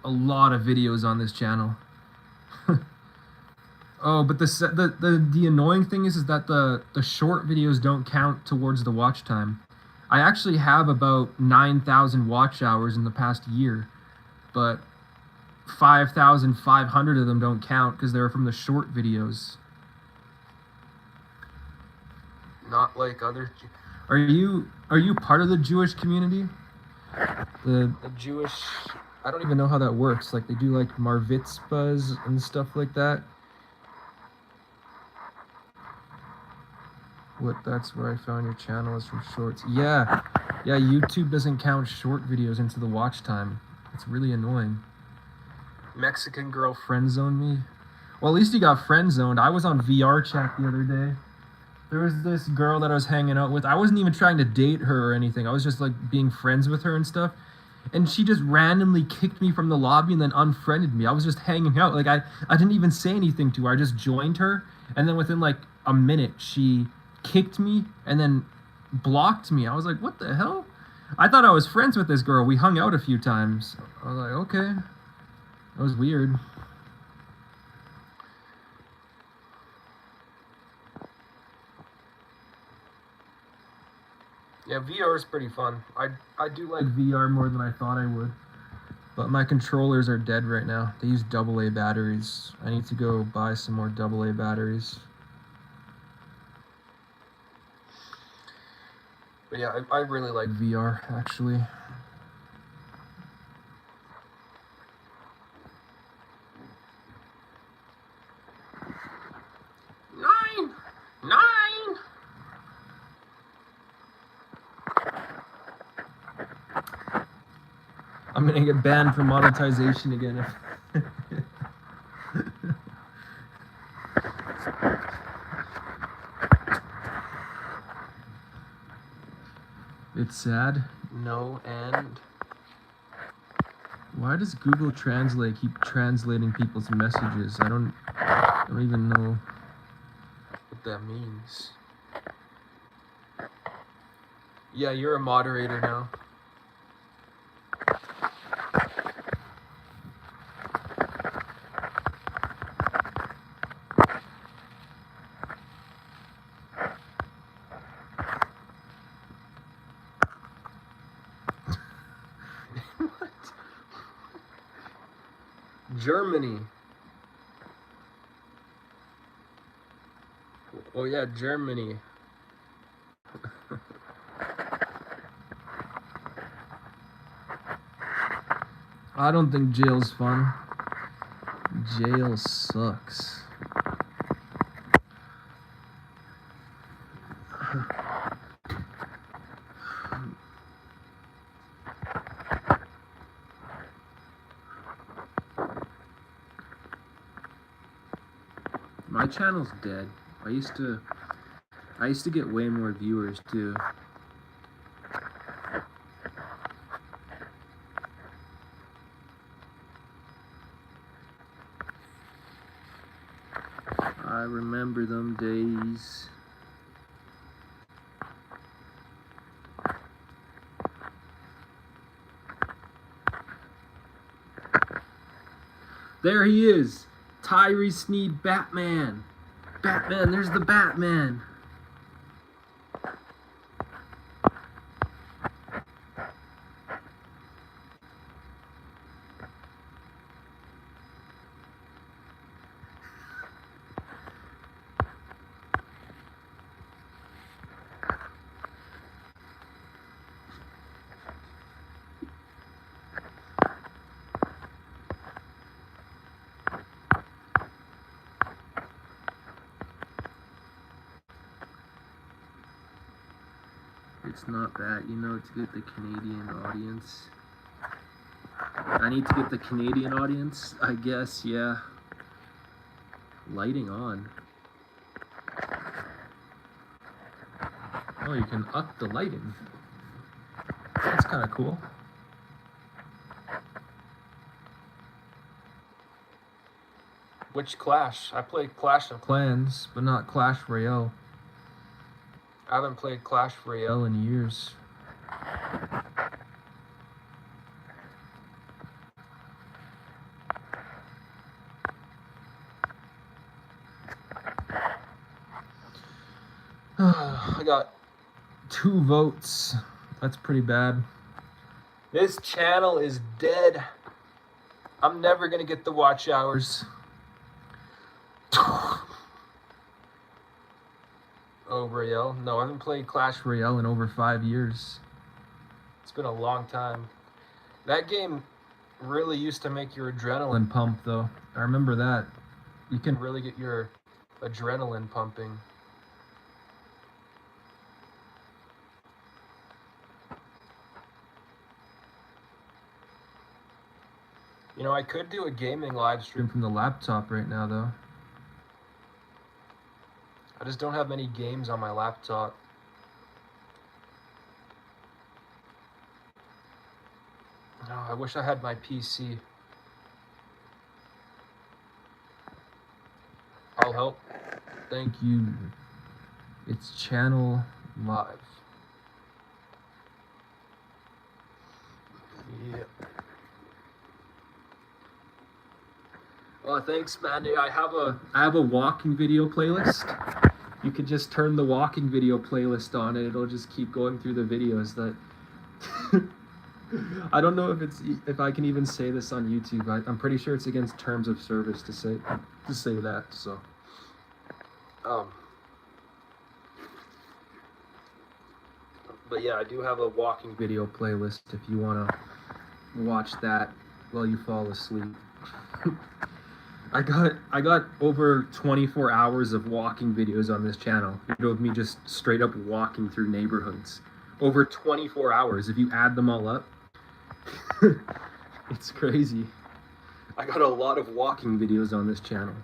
a lot of videos on this channel. Oh, but the annoying thing is that the short videos don't count towards the watch time. I actually have about 9,000 watch hours in the past year, but 5,500 of them don't count because they're from the short videos. Not like other. Are you part of the Jewish community? The Jewish. I don't even know how that works. Like they do like marvitzbas and stuff like that. What? That's where I found your channel is from shorts. Yeah. YouTube doesn't count short videos into the watch time. It's really annoying. Mexican girl friend zoned me. Well, at least you got friend zoned. I was on VR chat the other day. There was this girl that I was hanging out with. I wasn't even trying to date her or anything. I was just like being friends with her and stuff. And she just randomly kicked me from the lobby and then unfriended me. I was just hanging out. Like I didn't even say anything to her. I just joined her. And then within like a minute, she kicked me and then blocked me. I was like, what the hell? I thought I was friends with this girl. We hung out a few times. I was like, okay. That was weird. Yeah, VR is pretty fun. I do like VR more than I thought I would. But my controllers are dead right now. They use AA batteries. I need to go buy some more AA batteries. But yeah, I really like VR, actually. Nine! I'm gonna get banned from monetization again. It's sad. No, and why does Google Translate keep translating people's messages? I don't even know what that means. Yeah, you're a moderator now. What? Germany. Oh yeah, Germany. I don't think jail's fun. Jail sucks. My channel's dead. I used to get way more viewers too. I remember them days. There he is, Tyree Sneed Batman. Batman, there's the Batman. It's not that, you know, to get the Canadian audience. I need to get the Canadian audience, I guess, yeah. Lighting on. Oh, you can up the lighting. That's kind of cool. Which Clash? I played Clash of Clans, but not Clash Royale. I haven't played Clash Royale in years. I got 2 votes. That's pretty bad. This channel is dead. I'm never gonna get the watch hours. Oh, Royale? No, I haven't played Clash Royale in over 5 years. It's been a long time. That game really used to make your adrenaline pump, though. I remember that. You can really get your adrenaline pumping. You know, I could do a gaming live stream from the laptop right now, though. I just don't have many games on my laptop. Oh, I wish I had my PC. I'll help. Thank you. It's channel live. Yep. Well, thanks, Mandy. I have a walking video playlist. You can just turn the walking video playlist on, and it'll just keep going through the videos that. I don't know if I can even say this on YouTube. I'm pretty sure it's against terms of service to say that. So. But yeah, I do have a walking video playlist if you want to watch that while you fall asleep. I got over 24 hours of walking videos on this channel. Of me just straight up walking through neighborhoods. Over 24 hours if you add them all up. It's crazy. I got a lot of walking videos on this channel.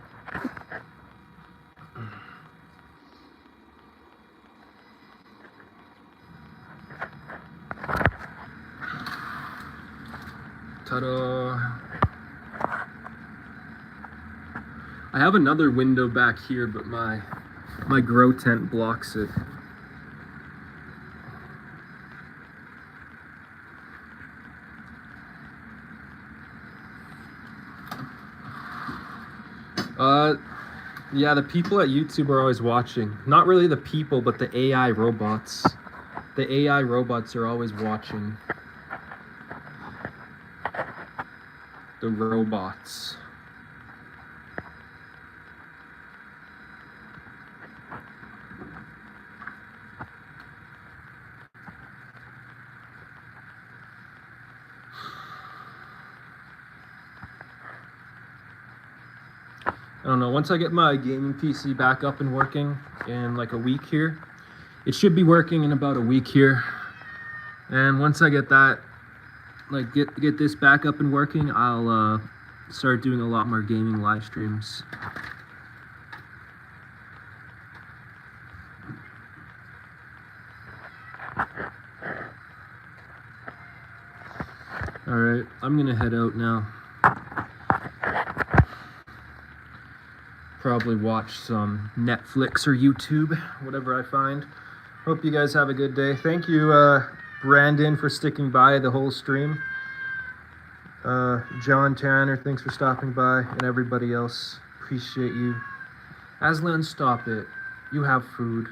Ta-da! I have another window back here, but my grow tent blocks it. Yeah, the people at YouTube are always watching. Not really the people, but the AI robots. The AI robots are always watching. The robots. I don't know, once I get my gaming PC back up and working in like a week here, it should be working in about a week here. And once I get that, like get this back up and working, I'll start doing a lot more gaming live streams. Alright, I'm gonna head out now. Probably watch some Netflix or YouTube, whatever I find. Hope you guys have a good day. Thank you, Brandon, for sticking by the whole stream. John Tanner, thanks for stopping by, and everybody else. Appreciate you. Aslan, stop it. You have food.